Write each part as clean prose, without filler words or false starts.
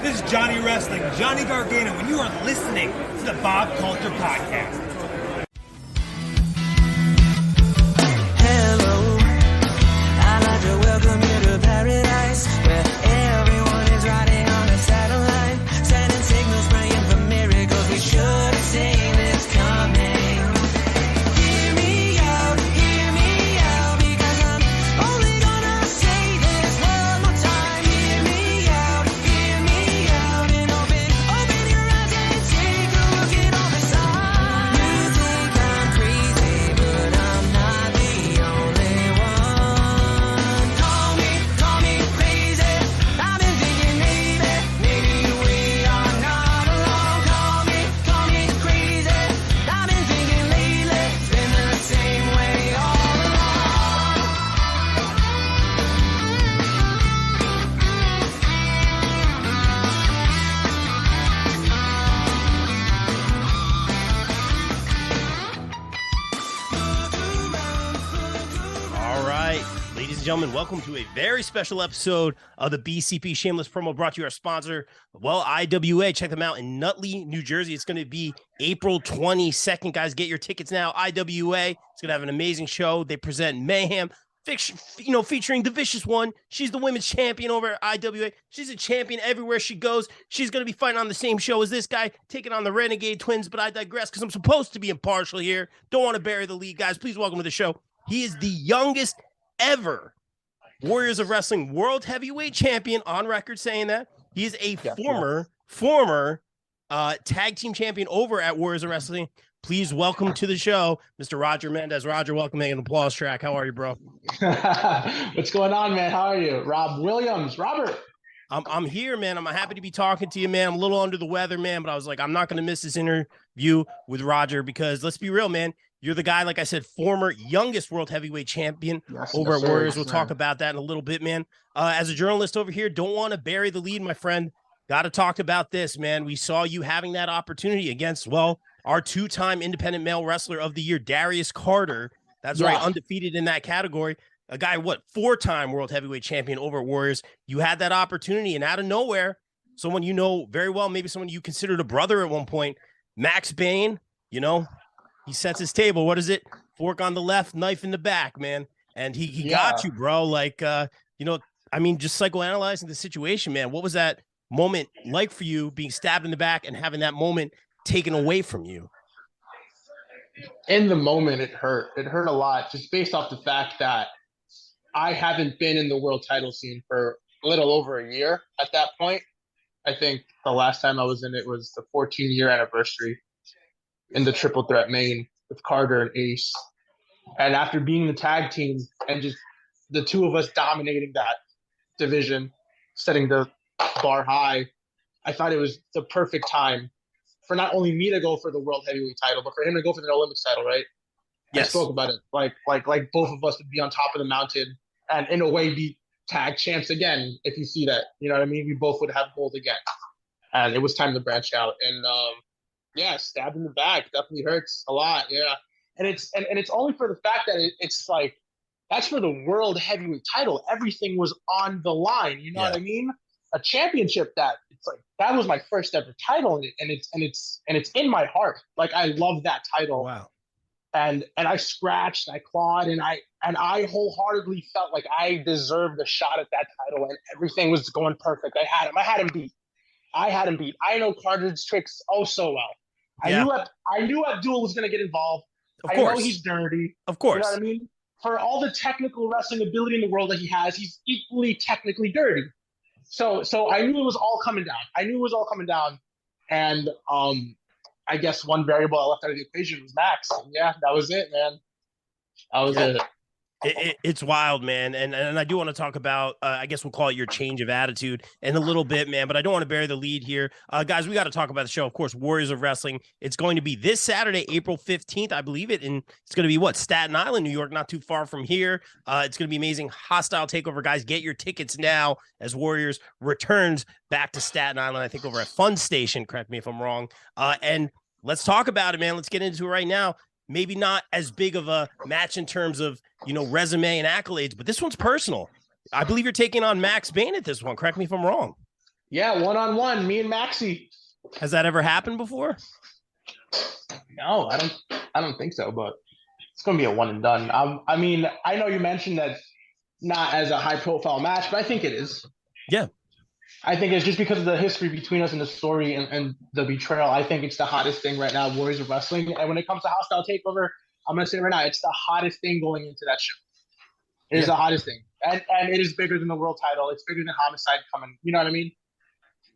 This is Johnny Wrestling, Johnny Gargano, and you are listening to the Bob Culture Podcast. Hello, I'd like to welcome you to paradise, where everyone is riding on a satellite, sending signals, praying for miracles. We should have seen this coming. Hear me out, because I'm only gonna say this one more time. Hear me out, and open your eyes and take a look at all the signs. You think I'm crazy, but I'm not the only one. Call me crazy. I've been thinking maybe we are not alone. Call me crazy. I've been thinking lately, it's been the same way all along. All right, ladies and gentlemen, welcome to a very special episode of the BCP Shameless Promo, brought to you our sponsor, well, IWA. Check them out in Nutley, New Jersey. It's going to be April 22nd, guys. Get your tickets now. IWA. It's going to have an amazing show. They present Mayhem, featuring the Vicious One. She's the women's champion over at IWA. She's a champion everywhere she goes. She's going to be fighting on the same show as this guy, taking on the Renegade Twins, but I digress because I'm supposed to be impartial here. Don't want to bury the lead, guys. Please welcome to the show. He is the youngest ever Warriors of Wrestling World Heavyweight Champion, on record saying that. He is a former tag team champion over at Warriors of Wrestling. Please welcome to the show, Mr. Roger Mendez. Roger, welcome. Make an applause track. How are you, bro? What's going on, man? How are you? Robert. I'm here, man. I'm happy to be talking to you, man. I'm a little under the weather, man, but I was like, I'm not going to miss this interview with Roger because let's be real, man. You're the guy, like I said, former youngest world heavyweight champion over at Warriors. We'll talk about that in a little bit, man. As a journalist over here, don't want to bury the lead, my friend. Got to talk about this, man. We saw you having that opportunity against, well, our two-time independent male wrestler of the year, Darius Carter. That's right, undefeated in that category. A guy, four-time world heavyweight champion over at Warriors. You had that opportunity, and out of nowhere, someone you know very well, maybe someone you considered a brother at one point, Max Bane, he sets his table. What is it? Fork on the left, knife in the back, man. And he got you, bro. Like, just psychoanalyzing the situation, man. What was that moment like for you, being stabbed in the back and having that moment taken away from you? In the moment, it hurt. It hurt a lot, just based off the fact that I haven't been in the world title scene for a little over a year at that point. I think the last time I was in it was the 14-year anniversary in the triple threat main with Carter and Ace. And after being the tag team and just the two of us dominating that division, setting the bar high, I thought it was the perfect time for not only me to go for the world heavyweight title, but for him to go for the Olympics title, right? Yes. I spoke about it. Like both of us would be on top of the mountain and in a way be tag champs again, if you see that. You know what I mean? We both would have gold again. And it was time to branch out. And stabbed in the back definitely hurts a lot. Yeah. And it's only for the fact that it's like, that's for the world heavyweight title. Everything was on the line. You know what I mean? A championship that it's like, that was my first ever title. And it's in my heart. Like, I love that title. Wow. And I scratched, I clawed, and I wholeheartedly felt like I deserved a shot at that title, and everything was going perfect. I had him beat. I know Carter's tricks so well. I knew Abdul was going to get involved. I know he's dirty. Of course. You know what I mean? For all the technical wrestling ability in the world that he has, he's equally technically dirty. So I knew it was all coming down. And I guess one variable I left out of the equation was Max. And yeah, that was it, man. That was it. It's wild, man. And I do want to talk about, I guess we'll call it your change of attitude in a little bit, man. But I don't want to bury the lead here. Guys, we got to talk about the show. Of course, Warriors of Wrestling. It's going to be this Saturday, April 15th, I believe it. And it's going to be Staten Island, New York, not too far from here. It's going to be amazing. Hostile Takeover, guys. Get your tickets now as Warriors returns back to Staten Island, I think over at Fun Station. Correct me if I'm wrong. And let's talk about it, man. Let's get into it right now. Maybe not as big of a match in terms of, resume and accolades, but this one's personal. I believe you're taking on Max Bane at this one. Correct me if I'm wrong. Yeah, one-on-one, me and Maxie. Has that ever happened before? No, I don't think so, but it's gonna be a one and done. I mean, I know you mentioned that not as a high profile match, but I think it is. Yeah. I think it's just because of the history between us and the story and the betrayal. I think it's the hottest thing right now, Warriors of Wrestling. And when it comes to Hostile Takeover, I'm gonna say right now, it's the hottest thing going into that show. It is the hottest thing. And it is bigger than the world title. It's bigger than Homicide coming. You know what I mean?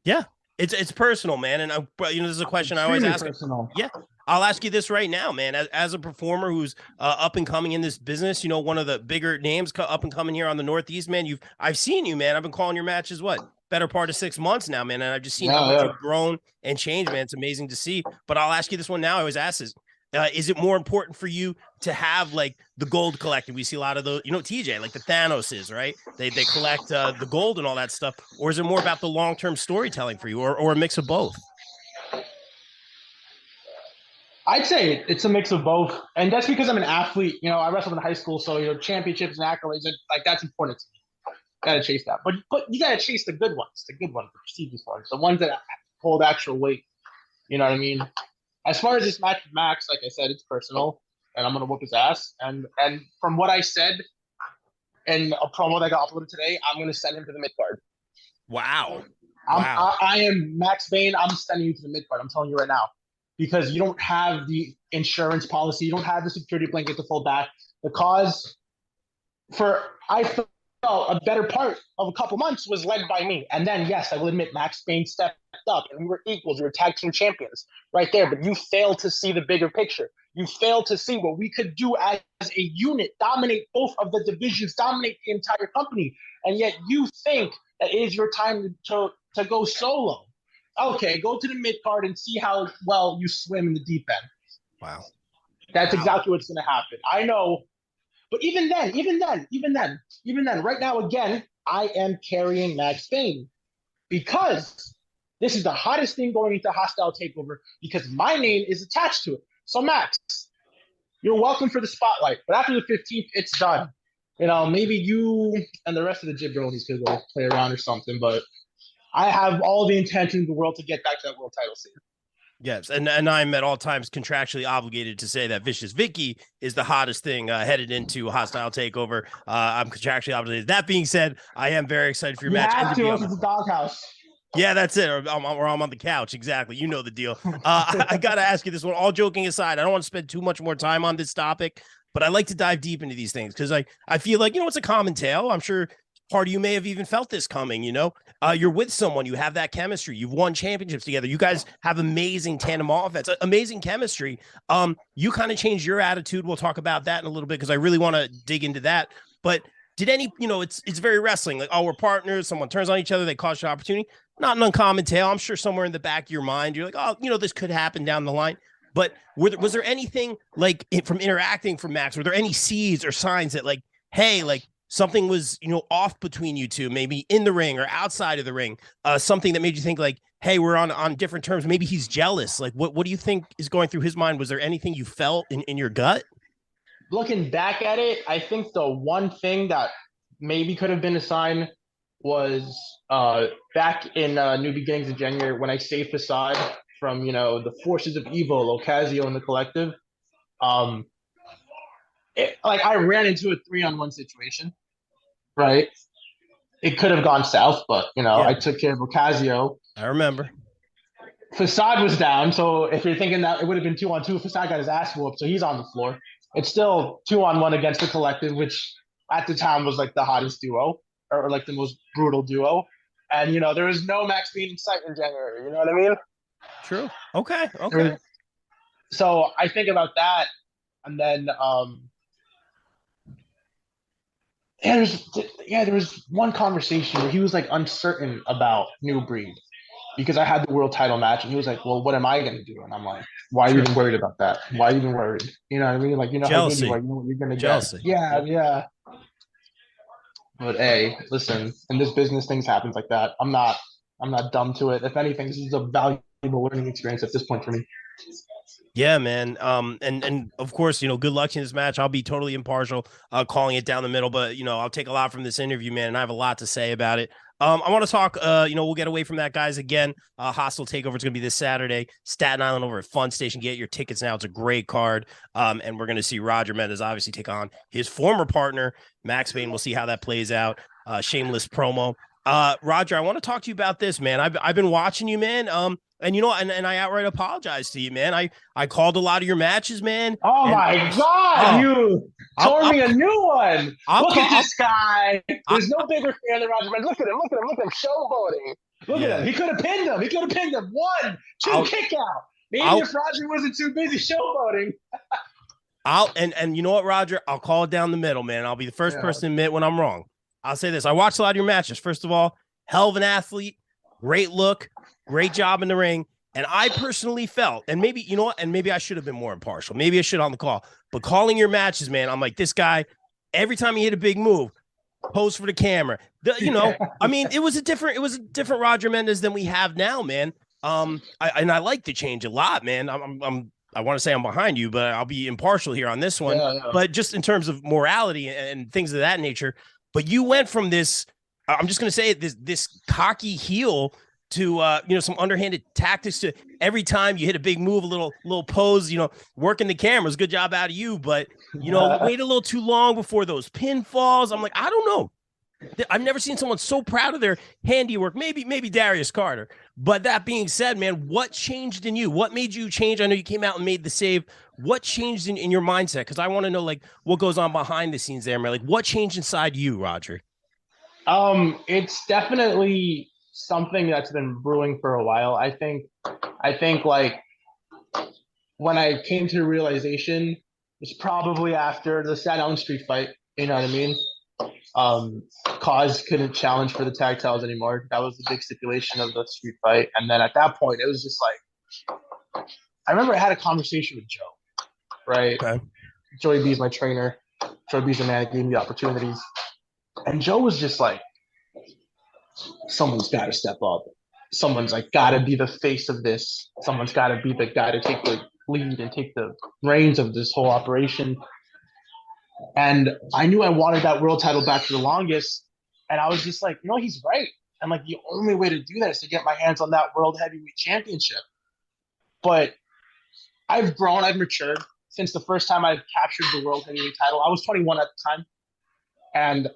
Yeah. It's personal, man. And this is a question I always ask. Personal. Yeah. I'll ask you this right now, man. As a performer who's up and coming in this business, one of the bigger names up and coming here on the Northeast, man. I've seen you, man. I've been calling your matches better part of 6 months now, man. And I've just seen how much you've grown and changed, man. It's amazing to see. But I'll ask you this one now. I always ask this. Is it more important for you to have like the gold collected? We see a lot of those, TJ, like the Thanoses, right? They collect the gold and all that stuff. Or is it more about the long-term storytelling for you, or a mix of both? I'd say it's a mix of both. And that's because I'm an athlete. I wrestled in high school, so championships and accolades, like that's important to me. Gotta chase that. But you gotta chase the good ones, the prestigious ones, the ones that hold actual weight. You know what I mean? As far as this match with Max, like I said, it's personal, and I'm gonna whoop his ass. And from what I said in a promo that got uploaded today, I'm gonna send him to the mid card. Wow. I am Max Bane. I'm sending you to the mid card. I'm telling you right now, because you don't have the insurance policy, you don't have the security blanket to fall back. The cause I felt a better part of a couple months was led by me. And then, yes, I will admit, Max Bane stepped up, and we were equals. We were tag team champions right there. But you failed to see the bigger picture. You failed to see what we could do as a unit, dominate both of the divisions, dominate the entire company. And yet you think that it is your time to go solo. Okay, go to the mid card and see how well you swim in the deep end. Wow. That's exactly what's going to happen. I know. But even then, right now, again, I am carrying Max Bane because this is the hottest thing going into Hostile Takeover because my name is attached to it. So, Max, you're welcome for the spotlight. But after the 15th, it's done. Maybe you and the rest of the jabronis could go play around or something. But I have all the intention in the world to get back to that world title scene. Yes, and I'm at all times contractually obligated to say that Vicious Vicki is the hottest thing headed into Hostile Takeover. I'm contractually obligated. That being said, I am very excited for your match. Have to, it's a doghouse. Yeah, that's it. Or I'm on the couch. Exactly. You know the deal. I got to ask you this one. All joking aside, I don't want to spend too much more time on this topic, but I like to dive deep into these things because I feel like, it's a common tale. I'm sure part of you may have even felt this coming, you're with someone, you have that chemistry, you've won championships together, you guys have amazing tandem offense, amazing chemistry. You kind of changed your attitude. We'll talk about that in a little bit because I really want to dig into that. But did any, it's very wrestling, like, we're partners, someone turns on each other, they cost you opportunity. Not an uncommon tale. I'm sure somewhere in the back of your mind, you're like, this could happen down the line. But was there anything like from interacting from Max? Were there any seeds or signs that like, hey, like, something was, off between you two, maybe in the ring or outside of the ring, something that made you think like, hey, we're on different terms. Maybe he's jealous. Like, what do you think is going through his mind? Was there anything you felt in your gut? Looking back at it, I think the one thing that maybe could have been a sign was back in New Beginnings in January when I saved Facade from, the forces of evil, Ocasio and the Collective. I ran into a 3-on-1 situation, right? It could have gone south, but, I took care of Ocasio. I remember. Facade was down, so if you're thinking that it would have been 2-on-2, Facade got his ass whooped, so he's on the floor. It's still 2-on-1 against the Collective, which at the time was like the hottest duo, or like the most brutal duo. And, there was no Max Bane in sight in January, you know what I mean? True. Okay. So I think about that, and then there was one conversation where he was like uncertain about New Breed because I had the world title match, and he was like, well, what am I going to do? And I'm like, why are you even worried about that? Why are you even worried? You know what I mean? Like, Jealousy. How good you are, what you're going to Jealousy. get. Yeah. But hey, listen, in this business, things happen like that. I'm not dumb to it. If anything, this is a valuable learning experience at this point for me. Yeah, man. And of course, good luck in this match. I'll be totally impartial, calling it down the middle, but I'll take a lot from this interview, man. And I have a lot to say about it. I want to talk, we'll get away from that, guys. Again, Hostile Takeover is going to be this Saturday, Staten Island over at Fun Station. Get your tickets now. It's a great card. And we're going to see Roger Mendez obviously take on his former partner, Max Bane. We'll see how that plays out. Shameless promo. Roger, I want to talk to you about this, man. I've been watching you, man. And I outright apologize to you, man. I called a lot of your matches, man. Oh my God, you tore me a new one. Look at this guy. There's no bigger fan than Roger Mendez. Look at him, showboating. Look at him. He could have pinned him. 1, 2 kick out. Maybe if Roger wasn't too busy showboating. And you know what, Roger? I'll call it down the middle, man. I'll be the first person to admit when I'm wrong. I'll say this. I watched a lot of your matches. First of all, hell of an athlete, great look, great job in the ring. And I personally felt, and maybe, you know what, and maybe I should have been more impartial. Maybe I should on the call. But calling your matches, man, I'm like, this guy, every time he hit a big move, pose for the camera. I mean, it was a different Roger Mendez than we have now, man. I like the change a lot, man. I want to say I'm behind you, but I'll be impartial here on this one. Yeah. But just in terms of morality and things of that nature. But you went from this, I'm just going to say it, this cocky heel to, some underhanded tactics to every time you hit a big move, a little pose, working the cameras. Good job out of you. But, wait a little too long before those pinfalls. I'm like, I don't know. I've never seen someone so proud of their handiwork. Maybe Darius Carter. But that being said, man, what changed in you? What made you change? I know you came out and made the save. What changed in your mindset? Because I want to know, like, what goes on behind the scenes there, man. Like, what changed inside you, Roger? It's definitely something that's been brewing for a while. I think like when I came to the realization, it's probably after the Staten Island street fight. You know what I mean? Cause couldn't challenge for the tag titles anymore. That was the big stipulation of the street fight. And then at that point, it was just like, I remember I had a conversation with Joe, right? Okay. Joey B is my trainer. Joey B's the man that gave me the opportunities. And Joe was just like, someone's got to step up. Someone's like got to be the face of this. Someone's got to be the guy to take the lead and take the reins of this whole operation. And I knew I wanted that world title back for the longest. And I was just like, no, he's right. And like, the only way to do that is to get my hands on that world heavyweight championship. But I've grown, I've matured since the first time I captured the world heavyweight title. I was 21 at the time. And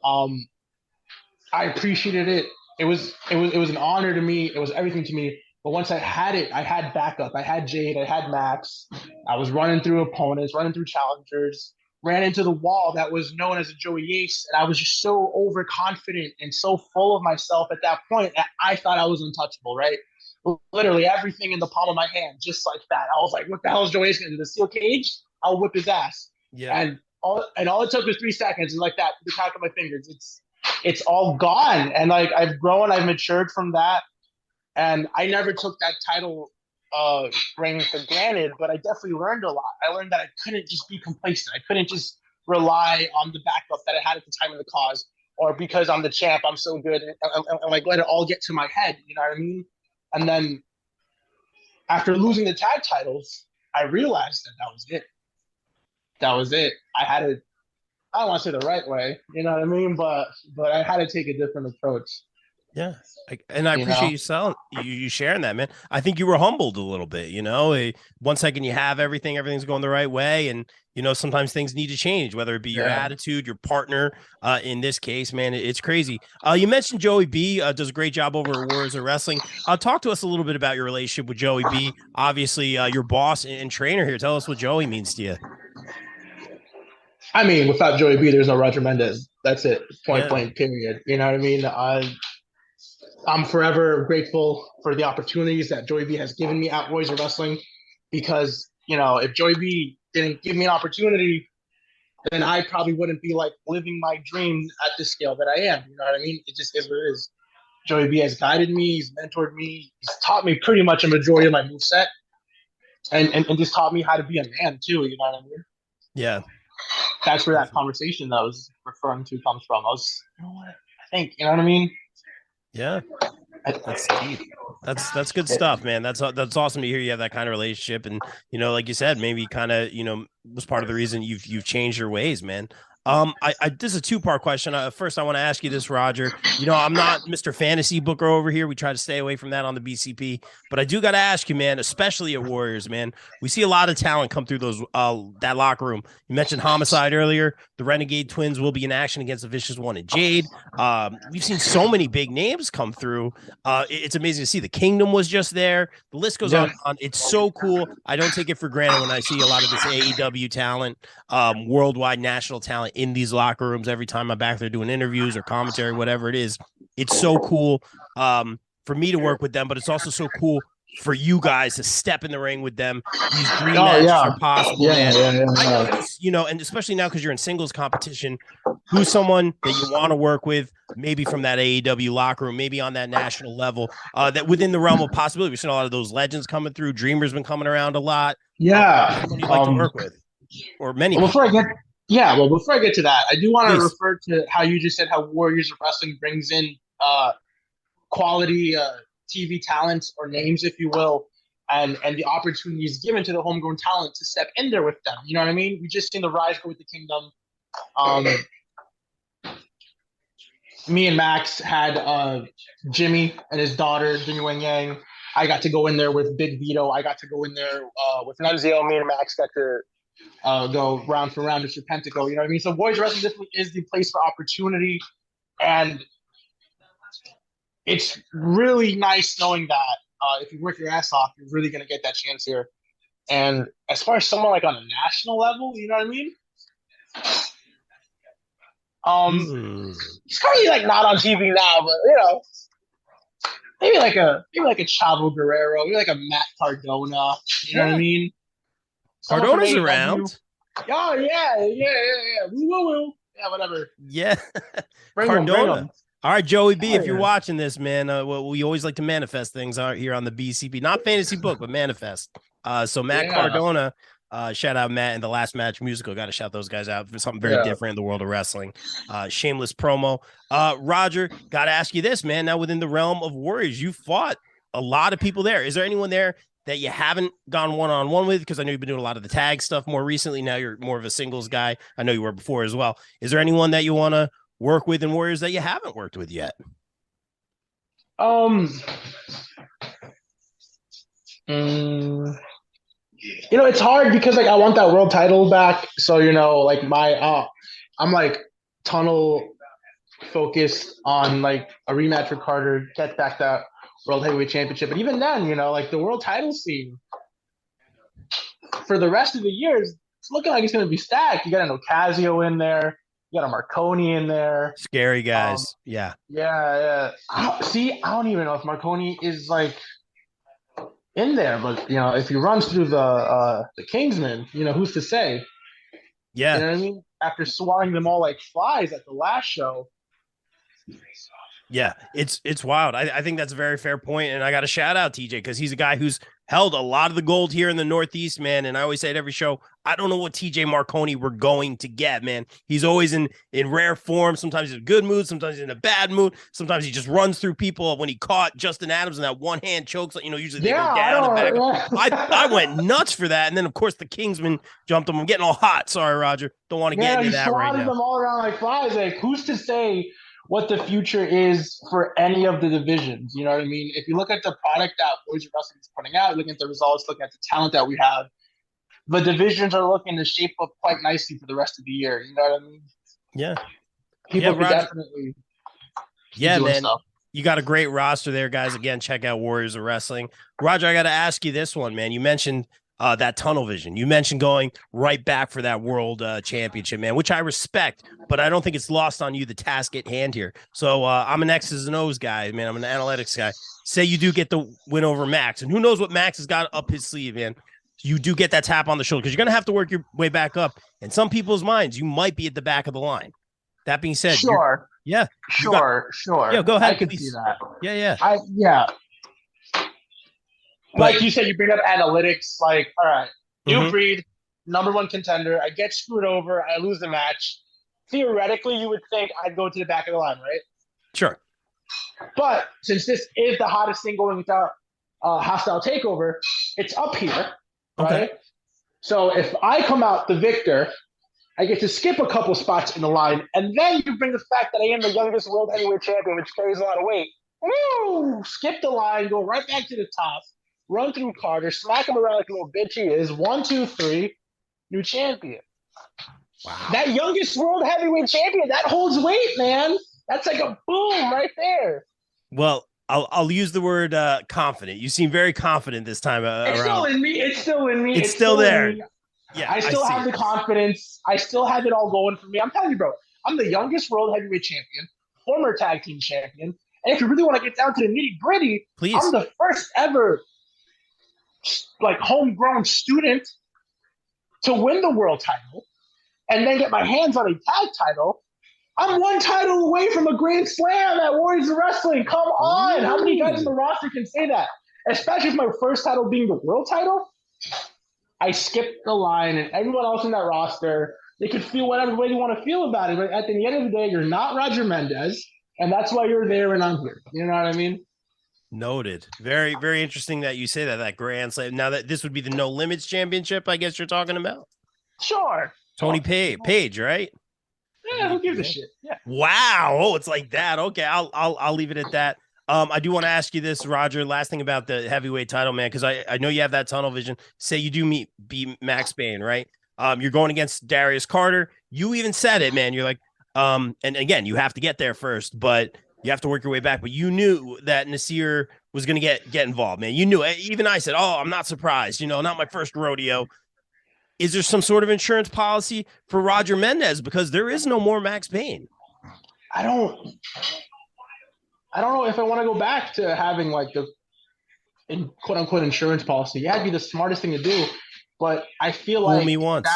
I appreciated it. It was an honor to me. It was everything to me. But once I had it, I had backup. I had Jade. I had Max. I was running through opponents, running through challengers, ran into the wall that was known as a Joey Ace. And I was just so overconfident and so full of myself at that point that I thought I was untouchable, right? Literally everything in the palm of my hand, just like that. I was like, what the hell is Joey Ace going to do? The steel cage? I'll whip his ass. Yeah. And all it took was 3 seconds. And like that, the count of my fingers, it's all gone. And like, I've grown, I've matured from that. And I never took that title reign for granted, but I definitely learned a lot. I learned that I couldn't just be complacent. I couldn't just rely on the backup that I had at the time of the cause, or because I'm the champ, I'm so good, and like let it all get to my head. You know what I mean? And then after losing the tag titles, I realized that was it. That was it. I had to, I don't want to say the right way, you know what I mean? But I had to take a different approach. Yeah. And I appreciate you sharing that, man. I think you were humbled a little bit, 1 second you have everything's going the right way. And, sometimes things need to change, whether it be your attitude, your partner. In this case, man, it's crazy. You mentioned Joey B does a great job over at Warriors of Wrestling. Talk to us a little bit about your relationship with Joey B. Obviously, your boss and trainer here. Tell us what Joey means to you. I mean, without Joey B, there's no Roger Mendez. That's it. Point blank, period. You know what I mean? I'm forever grateful for the opportunities that Joey B has given me at Warriors of Wrestling, because, if Joey B didn't give me an opportunity, then I probably wouldn't be like living my dream at the scale that I am. You know what I mean? It just is what it is. Joey B has guided me. He's mentored me. He's taught me pretty much a majority of my moveset, and just taught me how to be a man too. You know what I mean? Yeah. That's where that conversation that I was referring to comes from. I was, I think, you know what I mean? Yeah, that's deep. That's good stuff, man. That's awesome to hear you have that kind of relationship, and like you said, maybe kind of was part of the reason you've changed your ways, man. This is a two-part question. First, I want to ask you this, Roger. You know, I'm not Mr. Fantasy Booker over here. We try to stay away from that on the BCP, but I do got to ask you, man, especially at Warriors, man. We see a lot of talent come through that locker room. You mentioned Homicide earlier. The Renegade Twins will be in action against the Vicious One and Jade. We've seen so many big names come through. It's amazing to see. The Kingdom was just there. The list goes on. It's so cool. I don't take it for granted when I see a lot of this AEW talent, worldwide national talent in these locker rooms every time I'm back there doing interviews or commentary, whatever it is. It's so cool for me to work with them, but it's also so cool for you guys to step in the ring with them. These dream matches are possible, man. I know this, you know, and especially now because you're in singles competition, who's someone that you want to work with, maybe from that AEW locker room, maybe on that national level, that within the realm of possibility. We've seen a lot of those legends coming through. Dreamer's been coming around a lot. Yeah. Someone you'd like to work with, or many. Before I get to that, I do want to refer to how you just said how Warriors of Wrestling brings in quality TV talents or names, if you will, and the opportunities given to the homegrown talent to step in there with them. You know what I mean? We just seen the rise go with the Kingdom. Me and Max had Jimmy and his daughter, Jimmy Wang Yang. I got to go in there with Big Vito. I got to go in there with Nunzio. Me and Max got to go round for round with Serpentico. You know what I mean? So Warriors Wrestling definitely is the place for opportunity, and it's really nice knowing that if you work your ass off, you're really going to get that chance here. And as far as someone like on a national level, you know what I mean? He's currently like not on TV now, but you know, maybe like a Chavo Guerrero, maybe like a Matt Cardona. You know what I mean? Cardona's around. Oh yeah. Woo. Yeah, whatever. Yeah, Bring Cardona. him. All right, Joey B, if you're watching this, man, we always like to manifest things out here on the BCP, not fantasy book, but manifest. So Matt Cardona, shout out Matt in the last match musical. Got to shout those guys out for something very different in the world of wrestling. Shameless promo. Roger, got to ask you this, man. Now within the realm of Warriors, you fought a lot of people there. Is there anyone there that you haven't gone one-on-one with? Because I know you've been doing a lot of the tag stuff more recently. Now you're more of a singles guy. I know you were before as well. Is there anyone that you want to work with in Warriors that you haven't worked with yet? You know, it's hard because like I want that world title back. So, you know, like I'm like tunnel focused on like a rematch for Carter, get back that World Heavyweight Championship. But even then, you know, like the world title scene for the rest of the year is looking like it's going to be stacked. You got an Ocasio in there. You got a Marconi in there. Scary guys. Yeah. See, I don't even know if Marconi is like in there, but you know, if he runs through the Kingsman, you know, who's to say? Yeah. You know what I mean? After swatting them all like flies at the last show. Yeah, it's wild. I think that's a very fair point, and I got to shout out TJ because he's a guy who's held a lot of the gold here in the Northeast, man. And I always say at every show, I don't know what TJ Marconi we're going to get, man. He's always in rare form. Sometimes he's in a good mood, sometimes he's in a bad mood. Sometimes he just runs through people. When he caught Justin Adams in that one hand chokes, you know, usually they go down and back. I went nuts for that, and then of course the Kingsman jumped him. I'm getting all hot. Sorry, Roger. Don't want to get into that right now. He swatted them all around like flies. Like, who's to say what the future is for any of the divisions? You know what I mean? If you look at the product that Warriors of Wrestling is putting out, looking at the results, looking at the talent that we have, the divisions are looking to shape up quite nicely for the rest of the year. You know what I mean? Yeah. People could definitely man. stuff. You got a great roster there, guys. Again, check out Warriors of Wrestling. Roger, I got to ask you this one, man. You mentioned that tunnel vision. You mentioned going right back for that world championship, man, which I respect, but I don't think it's lost on you the task at hand here. So I'm an X's and O's guy, man. I'm an analytics guy. Say you do get the win over Max, and who knows what Max has got up his sleeve, man. You do get that tap on the shoulder because you're going to have to work your way back up. In some people's minds, you might be at the back of the line. That being said, sure. Yeah, sure. Yeah, go ahead. I can see that. Yeah. Like you said, you bring up analytics. Like, all right, new breed, number one contender. I get screwed over. I lose the match. Theoretically, you would think I'd go to the back of the line, right? Sure. But since this is the hottest thing going without Hostile Takeover, it's up here, right? Okay. So if I come out the victor I get to skip a couple spots in the line, and then you bring the fact that I am the youngest world heavyweight champion, which carries a lot of weight. Woo! Skip the line, go right back to the top, run through Carter, smack him around like a little bitch he is. 1, 2, 3, new champion. Wow. That youngest world heavyweight champion, that holds weight, man. That's like a boom right there. Well, I'll use the word confident. You seem very confident this time around. It's still in me. It's still in me. It's still there. Yeah, I still have the confidence. I still have it all going for me. I'm telling you, bro, I'm the youngest world heavyweight champion, former tag team champion. And if you really want to get down to the nitty gritty, I'm the first ever like homegrown student to win the world title and then get my hands on a tag title. I'm one title away from a grand slam at Warriors of Wrestling. Come on. How many guys in the roster can say that? Especially with my first title being the world title. I skipped the line, and everyone else in that roster, they could feel whatever way they want to feel about it. But at the end of the day, you're not Roger Mendez, and that's why you're there and I'm here. You know what I mean? Noted. Very, very interesting that you say that grand slam. Now that this would be the No Limits Championship, I guess you're talking about. Sure. Tony Page, right? Yeah, who gives a shit? Yeah. Wow. Oh, it's like that. Okay, I'll leave it at that. I do want to ask you this, Roger. Last thing about the heavyweight title, man, because I know you have that tunnel vision. Say you do beat Max Bane, right? You're going against Darius Carter. You even said it, man. You're like, and again, you have to get there first, but you have to work your way back. But you knew that Nasir was going to get involved, man. You knew it. Even I said, oh, I'm not surprised. You know, not my first rodeo. Is there some sort of insurance policy for Roger Mendez? Because there is no more Max Bane. I don't know if I want to go back to having like the quote unquote insurance policy. Yeah, it'd be the smartest thing to do. But I feel like fool me once,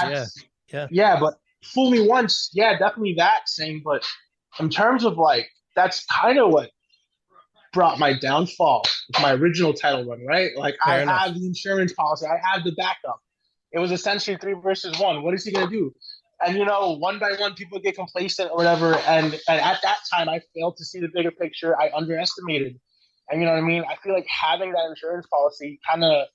yeah, but fool me once, yeah, definitely that saying. But in terms of like, that's kind of what brought my downfall with my original title run, right? Like I have the insurance policy, I have the backup. It was essentially 3 versus 1. What is he gonna do? And you know, one by one, people get complacent or whatever. And at that time, I failed to see the bigger picture. I underestimated. And you know what I mean? I feel like having that insurance policy kind of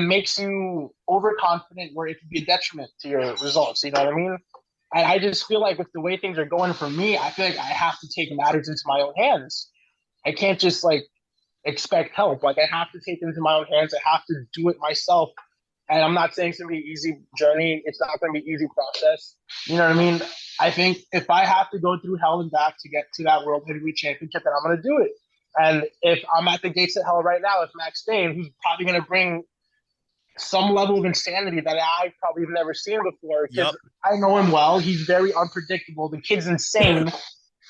makes you overconfident, where it could be a detriment to your results. You know what I mean? And I just feel like with the way things are going for me, I feel like I have to take matters into my own hands. I can't just like expect help. Like I have to take it into my own hands. I have to do it myself. And I'm not saying it's going to be an easy journey. It's not going to be an easy process. You know what I mean? I think if I have to go through hell and back to get to that World Heavyweight Championship, then I'm going to do it. And if I'm at the gates of hell right now with Max Bane, who's probably going to bring some level of insanity that I've probably never seen before. Because I know him well. He's very unpredictable. The kid's insane,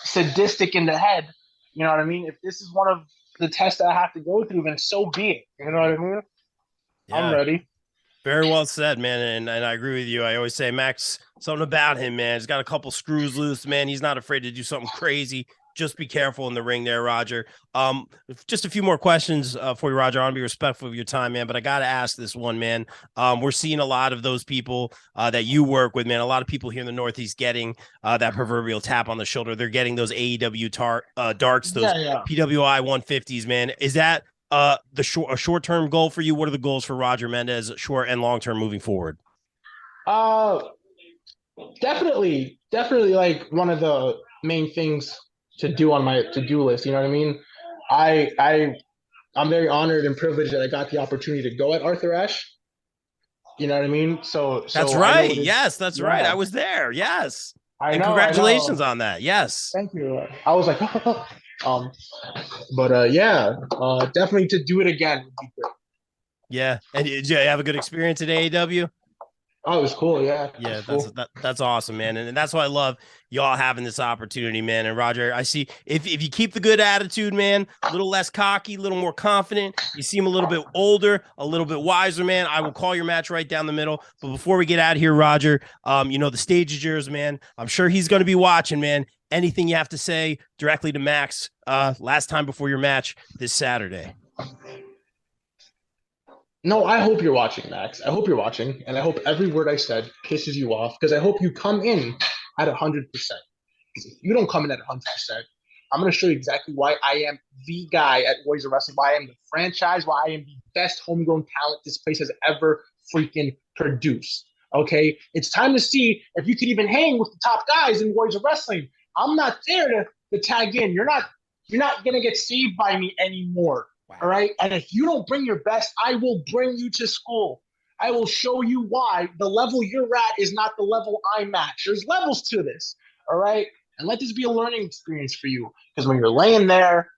sadistic in the head. You know what I mean? If this is one of the tests that I have to go through, then so be it. You know what I mean? Yeah. I'm ready. Very well said, man, and I agree with you. I always say Max, something about him, man. He's got a couple screws loose, man. He's not afraid to do something crazy. Just be careful in the ring there, Roger. Just a few more questions for you, Roger. I want to be respectful of your time, man, but I got to ask this one, man. We're seeing a lot of those people that you work with, man. A lot of people here in the Northeast getting that proverbial tap on the shoulder. They're getting those AEW darts, those PWI 150s, man. Is that a short-term goal for you? What are the goals for Roger Mendez, short and long-term moving forward? Definitely like one of the main things to do on my to-do list. You know what I mean? I'm very honored and privileged that I got the opportunity to go at Arthur Ashe. You know what I mean? So that's right. Yes, that's right. I was there. Yes. And congratulations on that. Yes. Thank you. I was like, definitely to do it again would be great. Yeah. And did you have a good experience at AEW? Oh, it was cool. Yeah. Yeah. That's awesome, man. And that's why I love y'all having this opportunity, man. And Roger, I see if you keep the good attitude, man, a little less cocky, a little more confident, you seem a little bit older, a little bit wiser, man. I will call your match right down the middle. But before we get out of here, Roger, the stage is yours, man. I'm sure he's going to be watching, man. Anything you have to say directly to Max last time before your match this Saturday? No, I hope you're watching, Max. I hope you're watching, and I hope every word I said pisses you off, because I hope you come in at 100%. Because if you don't come in at 100%, I'm going to show you exactly why I am the guy at Warriors of Wrestling, why I am the franchise, why I am the best homegrown talent this place has ever freaking produced. Okay, it's time to see if you can even hang with the top guys in Warriors of Wrestling. I'm not there to tag in. You're not gonna get saved by me anymore. Wow. All right. And if you don't bring your best, I will bring you to school. I will show you why the level you're at is not the level I'm at. There's levels to this. All right. And let this be a learning experience for you. Because when you're laying there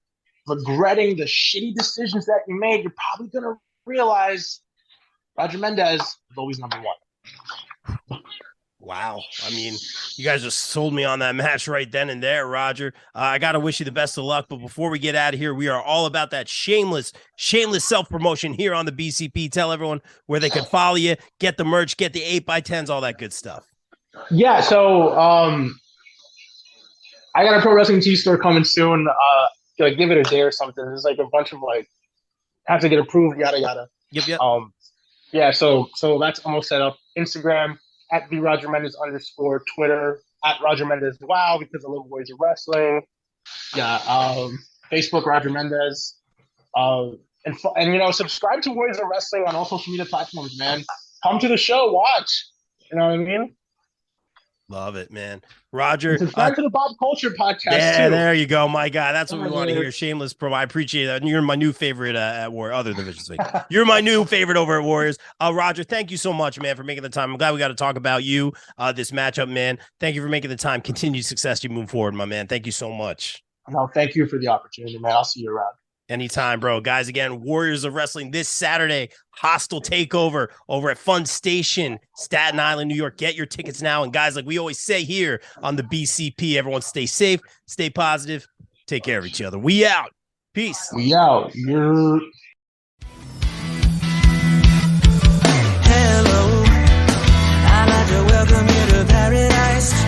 regretting the shitty decisions that you made, you're probably gonna realize Roger Mendez is always number one. Wow. I mean, you guys just sold me on that match right then and there, Roger. I got to wish you the best of luck. But before we get out of here, we are all about that shameless self-promotion here on the BCP. Tell everyone where they can follow you, get the merch, get the 8x10s, all that good stuff. Yeah. So I got a pro wrestling tee store coming soon. Like give it a day or something. There's like a bunch of like have to get approved, yada yada. Yep. Yeah. So that's almost set up. Instagram at the Roger Mendez _ Twitter at Roger Mendez WOW because I love Warriors of Wrestling. Yeah. Facebook Roger Mendez. And subscribe to Warriors of Wrestling on all social media platforms, man. Come to the show, watch. You know what I mean? Love it, man. Roger. And subscribe to the Bob Culture podcast, yeah, too. There you go, my guy. That's what we want to hear. Shameless pro. I appreciate that. You're my new favorite at Warriors, other divisions. You're my new favorite over at Warriors. Roger, thank you so much, man, for making the time. I'm glad we got to talk about you, this matchup, man. Thank you for making the time. Continued success you move forward, my man. Thank you so much. No, thank you for the opportunity, man. I'll see you around. Anytime, bro. Guys, again, Warriors of Wrestling this Saturday, Hostile Takeover over at Fun Station, Staten Island, New York. Get your tickets now. And guys, like we always say here on the BCP, everyone stay safe, stay positive, take care of each other. We out. Peace. We out. Hello, I'd like to welcome you to paradise.